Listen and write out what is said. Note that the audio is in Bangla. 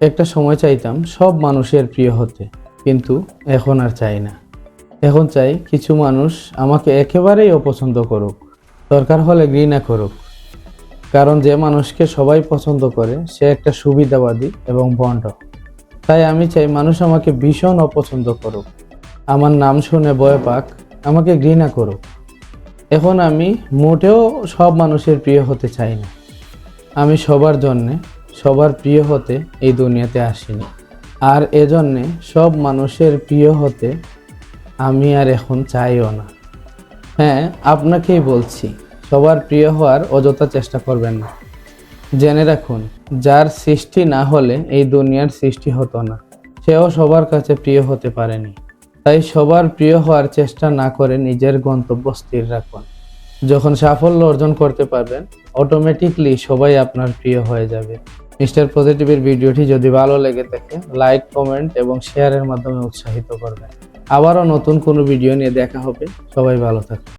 একটা সময় চাইতাম সব মানুষের প্রিয় হতে, কিন্তু এখন আর চাই না। এখন চাই কিছু মানুষ আমাকে একেবারেই অপছন্দ করুক, দরকার হলে ঘৃণা করুক। কারণ যে মানুষকে সবাই পছন্দ করে সে একটা সুবিধাবাদী এবং ভণ্ড। তাই আমি চাই মানুষ আমাকে ভীষণ অপছন্দ করুক, আমার নাম শুনে ভয় পাক, আমাকে ঘৃণা করুক। এখন আমি মোটেও সব মানুষের প্রিয় হতে চাই না। আমি সবার জন্যে, সবার প্রিয় হতে এই দুনিয়াতে আসিনি। আর এজন্যে সব মানুষের প্রিয় হতে আমি আর এখন চাইও না। হ্যাঁ, আপনাকেই বলছি, সবার প্রিয় হওয়ার অযথা চেষ্টা করবেন না। জেনে রাখুন, যার সৃষ্টি না হলে এই দুনিয়ার সৃষ্টি হতো না, সেও সবার কাছে প্রিয় হতে পারেনি। তাই সবার প্রিয় হওয়ার চেষ্টা না করে নিজের গন্তব্য স্থির রাখুন। যখন সাফল্য অর্জন করতে পারবেন, অটোমেটিকলি সবাই আপনার প্রিয় হয়ে যাবে। মিস্টার পজিটিভের ভিডিওটি যদি ভালো লেগে থাকে, লাইক, কমেন্ট এবং শেয়ারের মাধ্যমে উৎসাহিত করবেন। আবারও নতুন কোনো ভিডিও নিয়ে দেখা হবে। সবাই ভালো থাকুন।